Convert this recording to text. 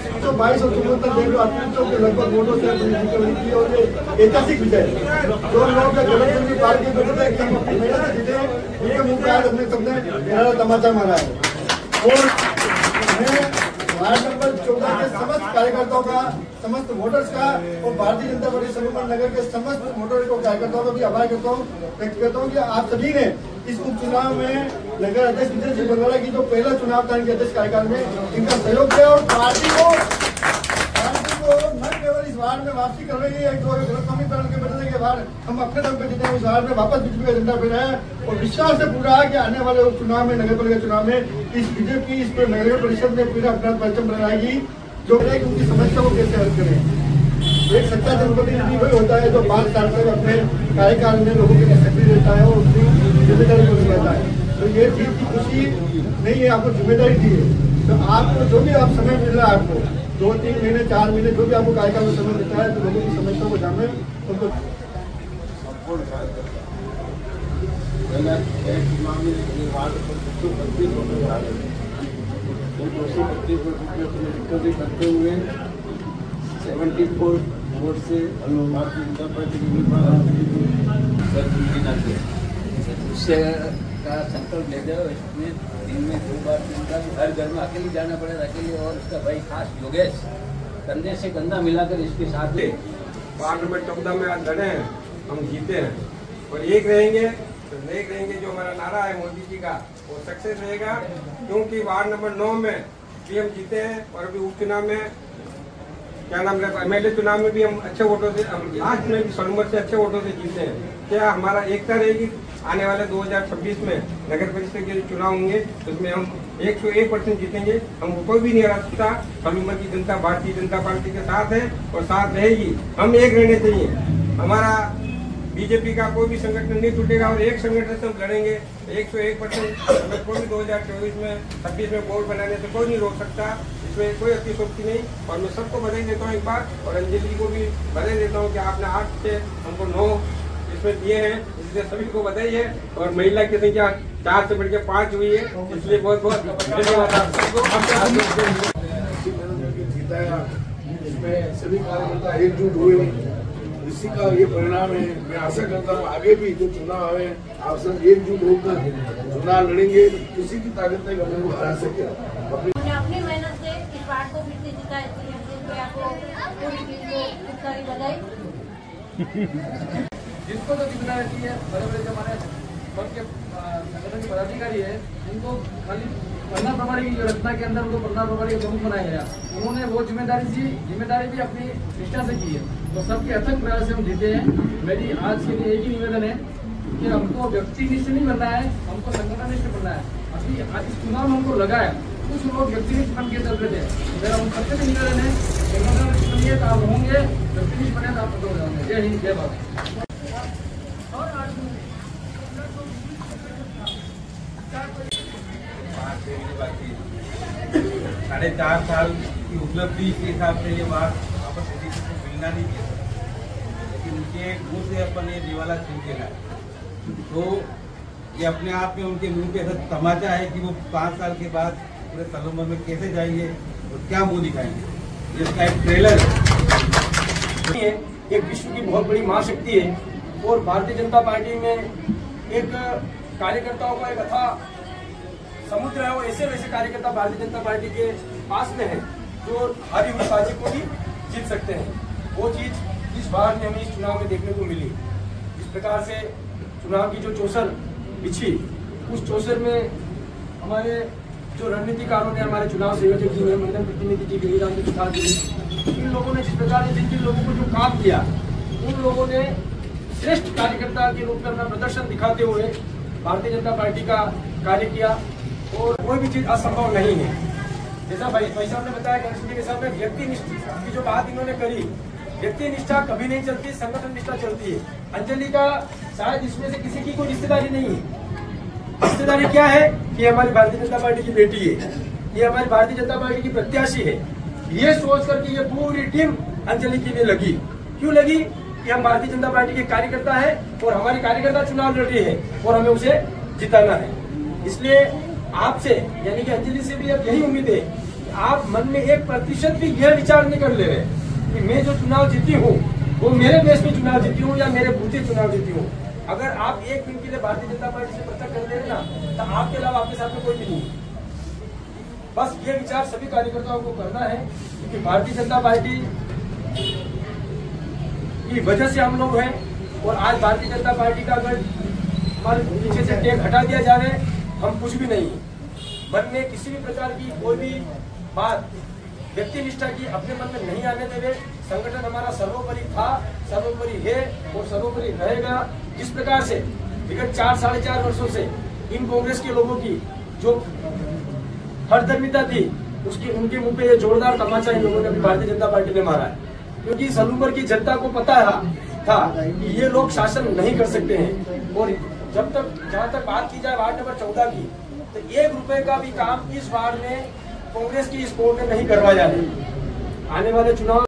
122 और 74 देख लो, अतिरिक्तों के लगभग वोटों से रिकवरी की और ये ऐतिहासिक विजय। जो लोग गठबंधन की पार्टी बैठे थे कि हम अपनी मेहनत से जीते, उनके मुंह पे आज अपने सबने मेरा तमाचा मारा है। और मैं वार्ड नंबर 14 के समस्त कार्यकर्ताओं का, समस्त वोटर्स का और भारतीय जनता पार्टी सलूमन नगर के समस्त वोटर्स को, कार्यकर्ताओं का भी आभार करता हूँ, व्यक्त करता हूँ कि आप सभी ने इस उपचुनाव में नगर अध्यक्ष विजय सिंह बंगाला की जो पहला चुनाव था इनके अध्यक्ष कार्यकाल में, इनका सहयोग किया और पार्टी को न केवल इस वार्ड में वापसी कर रही है, जो गलतफहमी के बदलने के बाद हम अपने दम पे जीते हैं, इस वार्ड में वापस बीजेपी का झंडा फहराया है और विश्वास से पूरा है कि आने वाले उपचुनाव में, नगर पालिका चुनाव में इस बीजेपी इस नगर परिषद में पूरा अपना परचम बनाएगी, जो उनकी समस्या को कैसे हल करें। एक सच्चा जनप्रतिनिधि वही होता है जो 5 साल तक अपने कार्यकाल में लोगों के लिए सक्रिय रहता है और उसकी जिम्मेदारी को निभाता है। तो ये चीज की खुशी नहीं है, आपको जिम्मेदारी दी है, तो आपको जो भी आप समय मिल रहा है, आपको 2-3 महीने 4 महीने जो भी आपको कार्यकाल में समय मिलता है, तो लोगों की समस्याओं को जाने उनको करते हुए 74 वोट से भारतीय जनता पार्टी उससे का संकल्प ले जाओ। इसमें दिन में 2 बार 3 बार हर घर में अकेले जाना पड़ेगा, अकेले, और उसका भाई खास योगेश कंधे से कंधा मिलाकर इसके साथ वार्ड नंबर 14 में आज लड़े हैं, हम जीते हैं और एक रहेंगे जो हमारा नारा है मोदी जी का, वो सक्सेस रहेगा, क्योंकि वार्ड नंबर 9 में भी हम जीते हैं और अभी उपचुनाव में क्या नाम है, MLA चुनाव में भी हम अच्छे वोटों से, लास्ट में भी सलूमन से अच्छे वोटों से जीते हैं। क्या हमारा एकता रहेगी आने वाले 2026 में नगर परिषद के चुनाव होंगे, उसमें हम 101% जीतेंगे, हमको कोई भी नहीं हरा सकता। सलूमन की जनता भारतीय जनता पार्टी के साथ है और साथ रहेगी, हम एक रहने चाहिए। हमारा बीजेपी का कोई भी संगठन नहीं टूटेगा और एक संगठन से हम लड़ेंगे 101%। हमें कोई भी 2024 में 26 में बोर्ड बनाने से कोई नहीं रोक सकता, इसमें कोई अतिशोक्ति नहीं। और मैं सबको बधाई देता हूँ एक बार, और अंजलि को भी बधाई देता हूँ कि आपने 8 से हमको 9 इसमें दिए हैं, इसलिए सभी को बधाई है। और महिला की संख्या 4 से बढ़कर 5 हुई है, इसलिए बहुत बहुत धन्यवाद आप सबको। जीताया, इसमें सभी कार्यकर्ता एकजुट हुए, इसी का ये परिणाम है। मैं आशा करता हूँ आगे भी जो चुनाव है आप सब एकजुट होकर चुनाव लड़ेंगे, किसी की ताकत नहीं हमें वो हरा सके। अपनी मेहनत से इस वार्ड को फिर से जीता है, इसलिए आपको पूरी टीम को खूब सारी बधाई। जिसको तो जितना रहती है, बड़े बड़े जो हमारे पद के संगठन के पदाधिकारी है, इनको खाली पन्ना प्रभारी की रचना के अंदर उनको पन्ना प्रभारी का प्रमुख बनाया गया। उन्होंने वो जिम्मेदारी भी अपनी निष्ठा से की है, तो सबके अथक प्रयास से हम जीते हैं। मेरी आज के लिए एक ही निवेदन है कि हमको व्यक्तिनिष्ठ नहीं बनना है, हमको संगठनिष्ठ बनना है। अभी आज इस चुनाव में हमको लगा है कुछ लोग व्यक्तिनिष्ठ बन के चल रहे थे, मेरा उन सबसे भी निवेदन है संगठनिष्ठ बनिए तो आप होंगे, व्यक्तिनिष्ठ बने तो आप हो जाएंगे। जय हिंद, जय भारत। 4.5 साल की उपलब्धि के हिसाब से ये बात वापस को मिलना नहीं चाहिए, लेकिन उनके मुँह से अपन ये दिवाला छीन के लाए, तो ये अपने आप में उनके मुंह पे ऐसा तमाचा है कि वो 5 साल के बाद पूरे सलूमन में कैसे जाएंगे और क्या मुंह दिखाएंगे। इसका एक ट्रेलर है, एक विश्व की बहुत बड़ी महाशक्ति है, और भारतीय जनता पार्टी में एक कार्यकर्ताओं का एक अथाह समुद्र है, और ऐसे वैसे कार्यकर्ता भारतीय जनता पार्टी के पास में है जो हारी हुई बाजी को भी जीत सकते हैं। वो चीज इस बार में हमें इस चुनाव में देखने को मिली। इस प्रकार से चुनाव की जो चौसर बिछी, उस चौसर में हमारे जो रणनीतिकारों ने, हमारे चुनाव संयोजक जी ने, मंडल प्रतिनिधि जी गिरिराम जी प्रसाद जी, इन लोगों ने जिस प्रकार से जिन लोगों को जो काम किया, उन लोगों ने श्रेष्ठ कार्यकर्ता के रूप में अपना प्रदर्शन दिखाते हुए भारतीय जनता पार्टी का कार्य किया, और कोई भी चीज असंभव नहीं है। जैसा भाई साहब ने बताया गणेश जी के साथ में व्यक्ति निष्ठा की जो बात इन्होंने करी, व्यक्ति निष्ठा कभी नहीं चलती, संगठन निष्ठा चलती है। अंजलि का शायद इसमें से किसी की कोई रिश्तेदारी नहीं है। रिश्तेदारी क्या है कि हमारी भारतीय जनता पार्टी की बेटी है, ये हमारी भारतीय जनता पार्टी की प्रत्याशी है। ये सोच करके ये पूरी टीम अंजलि के लिए लगी। क्यों लगी? कि हम भारतीय जनता पार्टी के कार्यकर्ता है और हमारे कार्यकर्ता चुनाव लड़ रहे हैं और हमें उसे जिताना है। इसलिए आपसे यानी कि अंजलि से भी अब यही उम्मीद है आप मन में 1% भी यह विचार नहीं कर ले रहे कि मैं जो चुनाव जीती हूँ वो मेरे बेस में चुनाव जीती हूँ या मेरे बूते चुनाव जीती हूँ। अगर आप एक दिन के लिए भारतीय जनता पार्टी से पर्चा कर दे रहे ना, तो आपके अलावा आपके साथ में कोई भी नहीं। बस ये विचार सभी कार्यकर्ताओं को करना है कि भारतीय जनता पार्टी की वजह से हम लोग हैं, और आज भारतीय जनता पार्टी का अगर हमारे पीछे से टैग हटा दिया जाए हम कुछ भी नहीं। मन में किसी भी प्रकार की कोई भी बात व्यक्ति निष्ठा की अपने मन में नहीं आने देवे। संगठन हमारा सर्वोपरि था, सर्वोपरि है और सर्वोपरि रहेगा। जिस प्रकार से विगत 4-4.5 वर्षों से इन कांग्रेस के लोगों की जो हरदर्मिता थी उसकी उनके मुंह पे ये जोरदार तमाचा इन लोगों ने भी भारतीय जनता पार्टी ने मारा है, क्योंकि सलूबर की जनता को पता था कि ये लोग शासन नहीं कर सकते हैं। और जब तक जहां तक बात की जाए वार्ड नंबर 14 की, तो 1 रुपए का भी काम इस वार्ड में कांग्रेस की इस कोर्ट ने नहीं करवाया है। आने वाले चुनाव